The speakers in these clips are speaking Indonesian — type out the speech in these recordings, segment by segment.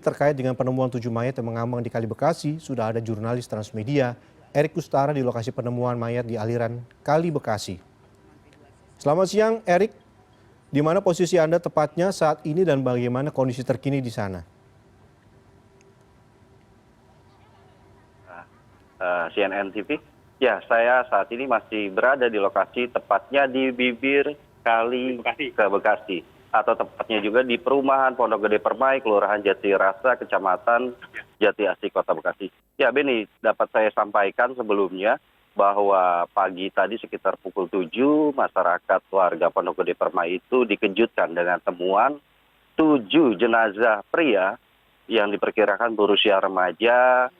Terkait dengan penemuan 7 mayat yang mengambang di Kali Bekasi, sudah ada jurnalis Transmedia, Erik Kustara di lokasi penemuan mayat di aliran Kali Bekasi. Selamat siang, Erik. Di mana posisi Anda tepatnya saat ini dan bagaimana kondisi terkini di sana? CNN TV. Ya, saya saat ini masih berada di lokasi, tepatnya di bibir Kali ke Bekasi. Atau tepatnya juga di perumahan Pondok Gede Permai, Kelurahan Jati Rasa, Kecamatan Jati Asih, Kota Bekasi. Ya, Beni, dapat saya sampaikan sebelumnya bahwa pagi tadi sekitar pukul 7, masyarakat warga Pondok Gede Permai itu dikejutkan dengan temuan 7 jenazah pria yang diperkirakan berusia remaja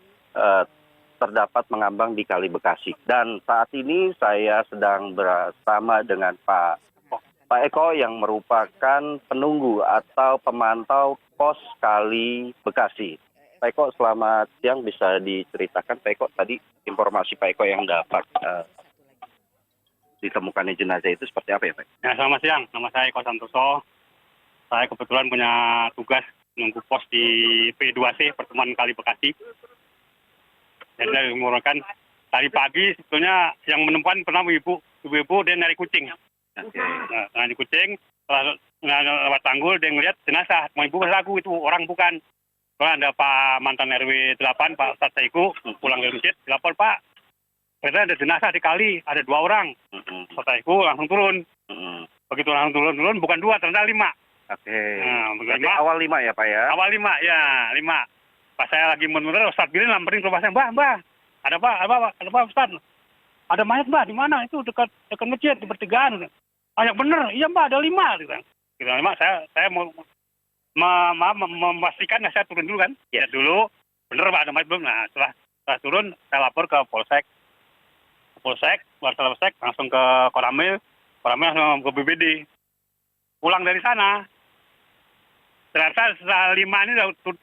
terdapat mengambang di Kali Bekasi. Dan saat ini saya sedang bersama dengan Pak Eko yang merupakan penunggu atau pemantau pos Kali Bekasi. Pak Eko, selamat siang. Bisa diceritakan Pak Eko tadi informasi Pak Eko yang dapat ditemukannya jenazah itu seperti apa ya Pak? Ya, selamat siang. Nama saya Eko Santoso. Saya kebetulan punya tugas menunggu pos di P2C, Pertemuan Kali Bekasi. Jadi saya mengurangkan tadi pagi sebetulnya yang menemukan pernah ibu dia nyari kucing. Nah, nyari kucing, lewat tanggul dia ngeliat jenazah. Mau ibu lagu itu orang bukan. Soalnya ada Pak mantan RW 8, Pak Ustadz Saiku, pulang dari masjid, lapor Pak. Ternyata ada jenazah di kali, ada 2 orang. Ustadz Saiku langsung turun. Begitu langsung turun, bukan 2, ternyata 5. Oke. Nah, awal 5 ya Pak ya? Awal 5, ya 5. Pas saya lagi muter, Ustadz Bilin lamperin ke rumah saya, Mbah, ada apa Ustadz? Ada mayat Mbah, di mana? Itu dekat masjid, di pertigaan. Ah, yang bener, iya Mbah, ada 5. Gitu. Saya mau memastikan, saya turun dulu kan. Ya dulu, bener Pak, ada mayat belum? Nah, setelah turun, saya lapor ke Polsek, langsung ke Koramil langsung ke BBD. Pulang dari sana, ternyata setelah 5 ini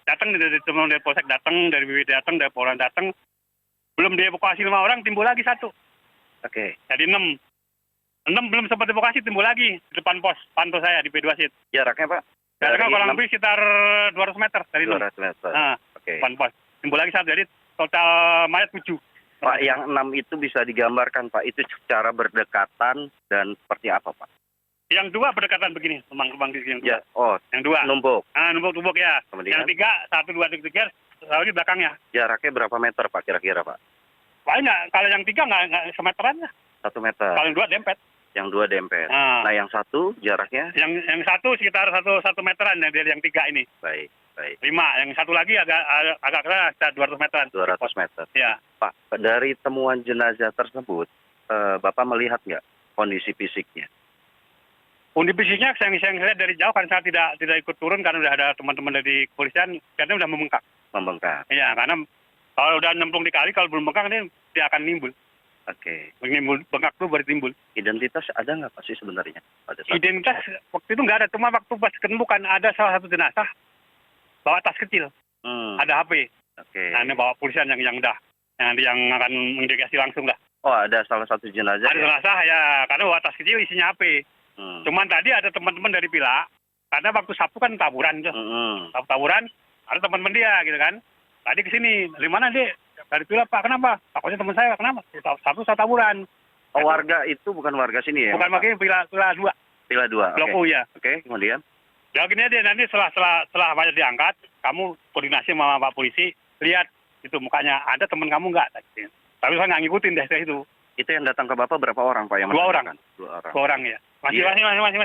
datang dari teman dari Polsek datang, dari BBD datang, dari Polres datang, belum dievakuasi 5 orang, timbul lagi 1. Oke. Jadi 6 belum sempat dievakuasi, timbul lagi di depan pos pantau saya di P2 Sit. Jaraknya Pak? Jaraknya kurang lebih sekitar 200 meter dari 200 meter. Oke. Depan pos. Timbul lagi 1, jadi total mayat 7. Pak, yang 6 itu bisa digambarkan Pak, itu secara berdekatan dan seperti apa Pak? Yang 2 berdekatan begini, kembang di sini. Ya, yang 2. Numpuk. Numpuk ya. Kemudian? Yang 3, 1, 2, 3, lalu di belakangnya. Jaraknya berapa meter Pak kira-kira Pak? Banyak. Kalau yang 3 nggak semeteran ya. 1 meter. Kalau yang 2 dempet. Yang 2 dempet. Nah, yang 1 jaraknya? Yang 1 sekitar 1 meteran dari yang 3 ini. Baik. 5. Yang 1 lagi agak keras, 200 meteran. 200 meter. Ya. Pak, dari temuan jenazah tersebut, Bapak melihat nggak kondisi fisiknya? Kondisi fisiknya yang saya lihat dari jauh, kan saya tidak ikut turun karena sudah ada teman-teman dari kepolisian, katanya sudah membengkak. Iya, karena kalau udah nyemplung di kali, kalau belum bengkak dia akan nimbul. Oke. Bengkak itu baru timbul. Identitas ada nggak Pak sih sebenarnya? Identitas waktu itu nggak ada, cuma waktu pas ketemukan ada salah satu jenazah bawa tas kecil, ada HP. Oke. Nah, ini bawa polisian yang akan mengindikasi langsung lah. Oh, ada salah satu jenazah. Ada jenazah ya, karena bawa tas kecil isinya HP. Cuman tadi ada teman-teman dari Pila, karena waktu Sabtu kan taburan tuh. Taburan, ada teman-teman dia gitu kan. Tadi ke sini, dari mana dia? Dari Pila Pak, kenapa? Takutnya teman saya, kenapa? Sabtu saya taburan. Oh, warga itu bukan warga sini ya? Bukan warga Pila 2. Pila 2. Blok U ya. Oke, kemudian? Ya gini aja, nanti setelah banyak diangkat, kamu koordinasi sama Pak Polisi, lihat itu mukanya, ada teman kamu nggak? Tapi saya nggak ngikutin dari itu. Itu yang datang ke Bapak berapa orang Pak? Yang 2 orang. 2 orang. 2 orang ya. Masih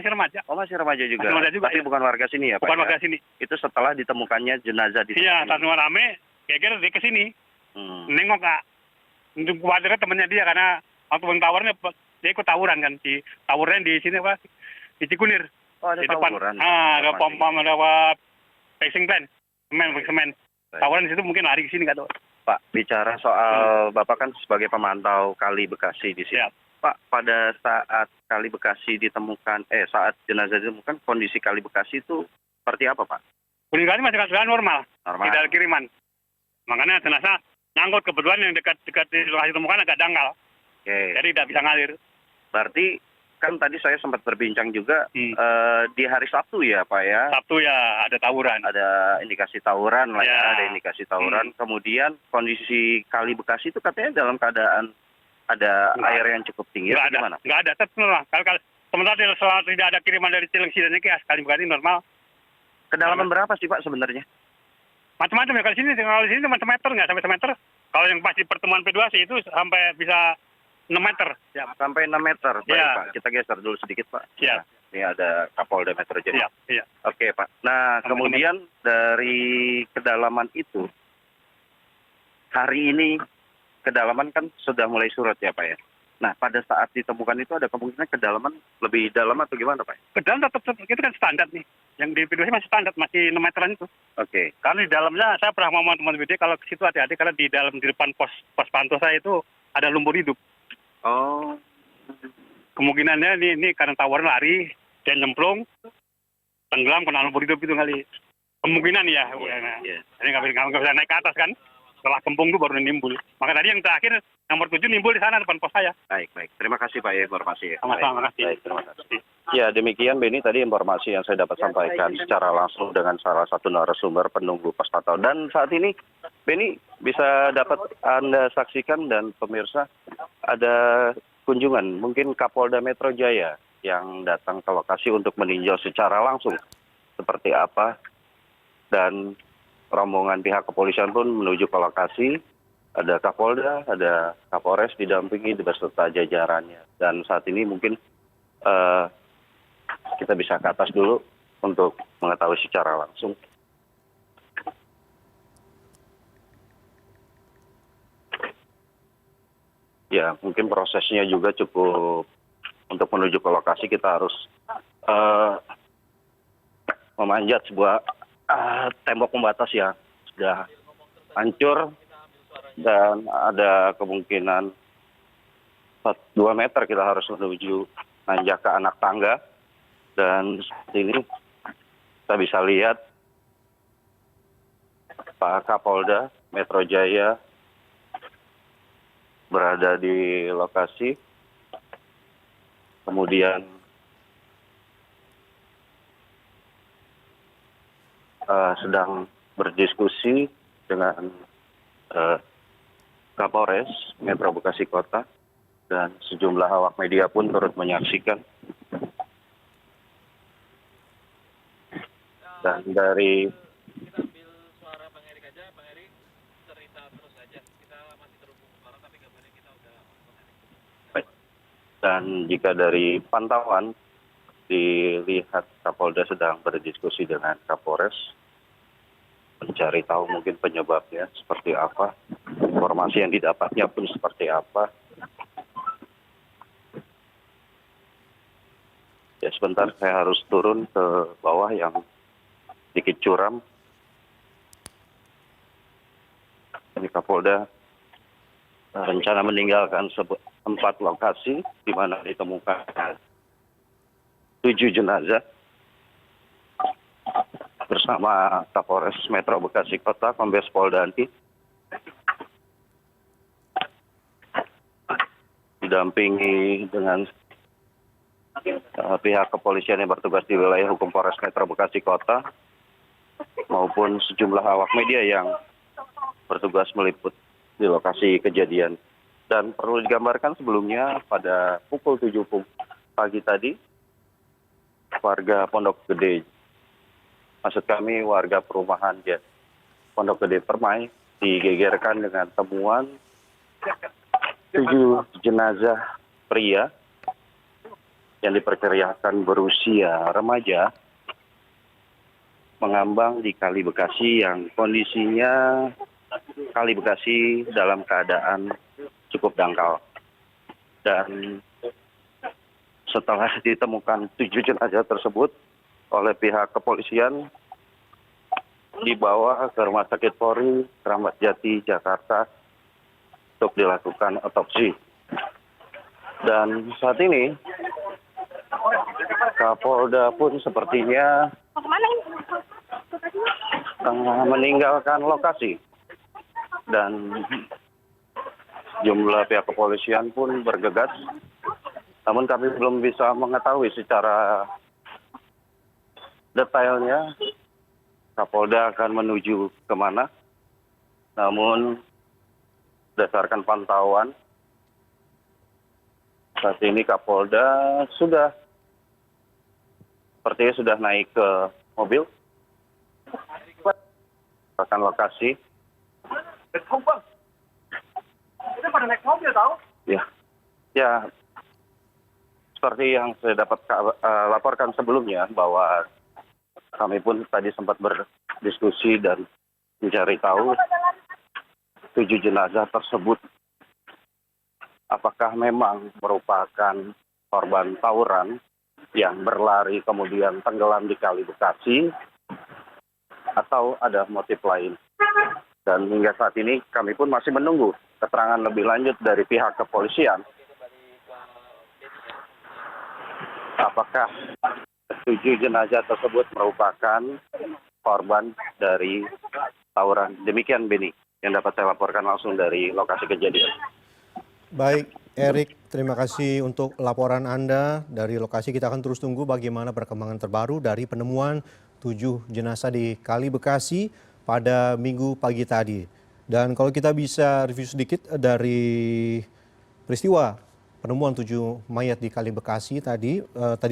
remaja. Oh, masih remaja juga. Masih remaja juga, tapi ya. Bukan warga sini ya Pak? Bukan warga sini. Itu setelah ditemukannya jenazah di sini. Iya, saat rame, kira-kira dia ke sini. Nengok Kak. Untuk khawatirnya temannya dia, karena waktu tawarnya dia ikut tawuran kan. Tawurannya di sini apa? Di Cikunir. Oh, ada di depan. tawuran. Ada pom-pom, ada pacing plan. Semen. Tawuran di situ mungkin lari ke sini nggak tahu. Pak, bicara soal Bapak kan sebagai pemantau Kali Bekasi di sini. Ya. Pak, pada saat Kali Bekasi ditemukan, saat jenazah ditemukan, kondisi Kali Bekasi itu seperti apa Pak? Kondisi kali masih keadaan normal. Normal. Tidak ada kiriman. Makanya jenazah nyangkut, kebetulan yang dekat di lokasi temukan agak dangkal. Oke. Jadi tidak bisa ngalir. Berarti kan tadi saya sempat berbincang juga di hari Sabtu ya Pak ya. Sabtu ya ada tawuran. Ada indikasi tawuran lah ya, Ya. ada indikasi tawuran. Kemudian kondisi Kali Bekasi itu katanya dalam keadaan ada air yang cukup tinggi. Nggak atau ada, gimana? nggak ada. Tetap normal. Kalau sementara selama tidak ada kiriman dari Cilengsi dan Iki, Kali Bekasi normal. Kedalaman berapa sih Pak sebenarnya? Macam-macam ya. Kalau di sini cuma semeter, nggak sampai semeter. Kalau yang pasti pertemuan P2C itu sampai bisa 6 meter. Ya. Sampai 6 meter. Baik Ya. Pak, kita geser dulu sedikit Pak. Siap. Nah, ini ada Kapolda Metro Jaya. Iya. Oke Pak. Nah Sampai kemudian dari kedalaman itu, hari ini kedalaman kan sudah mulai surut ya Pak ya. Nah pada saat ditemukan itu ada kemungkinan kedalaman lebih dalam atau gimana Pak? Ke dalam tetap itu kan standar nih. Yang di P2C masih standar, masih 6 meteran itu. Oke. Kalau di dalamnya saya pernah ngomong teman BD kalau ke situ hati-hati karena di depan pos pantau saya itu ada lumpur hidup. Oh. Kemungkinannya ini karena tawuran lari dan nyemplung, tenggelam kena lumpur hidup itu kali. Kemungkinan ya. Iya. Jadi nggak bisa naik ke atas kan. Setelah kembung itu baru nimbul. Maka tadi yang terakhir nomor 7 nimbul di sana depan pos saya. Baik. Terima kasih Pak ya informasi. Sama-sama, Baik. makasih. Baik, terima kasih. Ya demikian Beni tadi informasi yang saya dapat sampaikan secara langsung dengan salah satu narasumber penunggu pos pantau. Dan saat ini Beni bisa dapat Anda saksikan dan pemirsa ada kunjungan mungkin Kapolda Metro Jaya yang datang ke lokasi untuk meninjau secara langsung seperti apa, dan rombongan pihak kepolisian pun menuju ke lokasi. Ada Kapolda, ada Kapolres didampingi beserta jajarannya. Dan saat ini mungkin kita bisa ke atas dulu untuk mengetahui secara langsung. Ya, mungkin prosesnya juga cukup, untuk menuju ke lokasi kita harus memanjat sebuah tembok pembatas yang sudah hancur dan ada kemungkinan 2 meter kita harus menuju nanjak ke anak tangga. Dan saat ini kita bisa lihat Pak Kapolda Metro Jaya berada di lokasi, kemudian sedang berdiskusi dengan Kapolres Metro Bekasi Kota, dan sejumlah awak media pun turut menyaksikan. Dan dari Dan jika dari pantauan dilihat Kapolda sedang berdiskusi dengan Kapolres, mencari tahu mungkin penyebabnya seperti apa, informasi yang didapatnya pun seperti apa. Ya sebentar, saya harus turun ke bawah yang sedikit curam. Ini Kapolda rencana meninggalkan tempat lokasi di mana ditemukan 7 jenazah bersama Kapolres Metro Bekasi Kota, Kombes Pol Danti, didampingi dengan pihak kepolisian yang bertugas di wilayah hukum Polres Metro Bekasi Kota maupun sejumlah awak media yang bertugas meliput di lokasi kejadian. Dan perlu digambarkan sebelumnya pada pukul 7 pagi tadi, warga Pondok Gede, maksud kami warga perumahan Pondok Gede Permai, digegerkan dengan temuan 7 jenazah pria yang diperkirakan berusia remaja mengambang di Kali Bekasi, yang kondisinya Kali Bekasi dalam keadaan cukup dangkal. Dan setelah ditemukan 7 jenazah tersebut oleh pihak kepolisian, dibawa ke Rumah Sakit Polri Kramat Jati, Jakarta untuk dilakukan otopsi. Dan saat ini Kapolda pun sepertinya meninggalkan lokasi, dan jumlah pihak kepolisian pun bergegas Namun kami belum bisa mengetahui secara detailnya Kapolda akan menuju kemana. Namun berdasarkan pantauan, saat ini Kapolda sepertinya sudah naik ke mobil. Akan lokasi. Ini pada naik mobil tahu? Ya, seperti yang saya dapat laporkan sebelumnya bahwa kami pun tadi sempat berdiskusi dan mencari tahu 7 jenazah tersebut apakah memang merupakan korban tawuran yang berlari kemudian tenggelam di Kali Bekasi atau ada motif lain. Dan hingga saat ini kami pun masih menunggu keterangan lebih lanjut dari pihak kepolisian. Apakah 7 jenazah tersebut merupakan korban dari tawuran. Demikian Beni yang dapat saya laporkan langsung dari lokasi kejadian. Baik, Erik, terima kasih untuk laporan Anda dari lokasi. Kita akan terus tunggu bagaimana perkembangan terbaru dari penemuan 7 jenazah di Kali Bekasi pada Minggu pagi tadi. Dan kalau kita bisa review sedikit dari peristiwa penemuan 7 mayat di Kali Bekasi tadi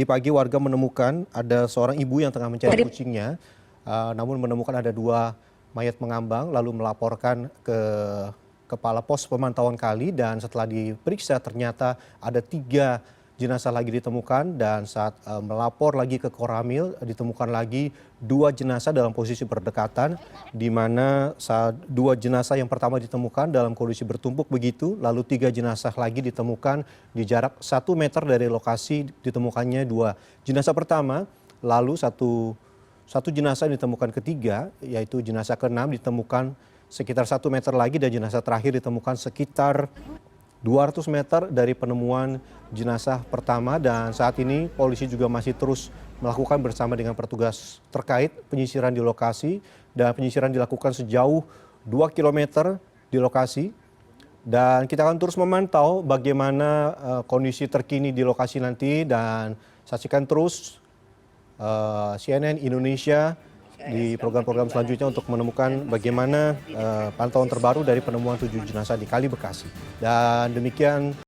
pagi warga menemukan ada seorang ibu yang tengah mencari kucingnya, namun menemukan ada 2 mayat mengambang, lalu melaporkan ke kepala pos pemantauan kali, dan setelah diperiksa ternyata ada 3 jenazah lagi ditemukan, dan saat melapor lagi ke Koramil ditemukan lagi 2 jenazah dalam posisi berdekatan, di mana saat 2 jenazah yang pertama ditemukan dalam kondisi bertumpuk begitu, lalu 3 jenazah lagi ditemukan di jarak 1 meter dari lokasi ditemukannya 2 jenazah pertama, lalu satu jenazah ditemukan ketiga, yaitu jenazah ke-6 ditemukan sekitar 1 meter lagi, dan jenazah terakhir ditemukan sekitar 200 meter dari penemuan jenazah pertama. Dan saat ini polisi juga masih terus melakukan bersama dengan petugas terkait penyisiran di lokasi, dan penyisiran dilakukan sejauh 2 km di lokasi. Dan kita akan terus memantau bagaimana kondisi terkini di lokasi nanti, dan saksikan terus CNN Indonesia di program-program selanjutnya untuk menemukan bagaimana pantauan terbaru dari penemuan 7 jenazah di Kali Bekasi. Dan demikian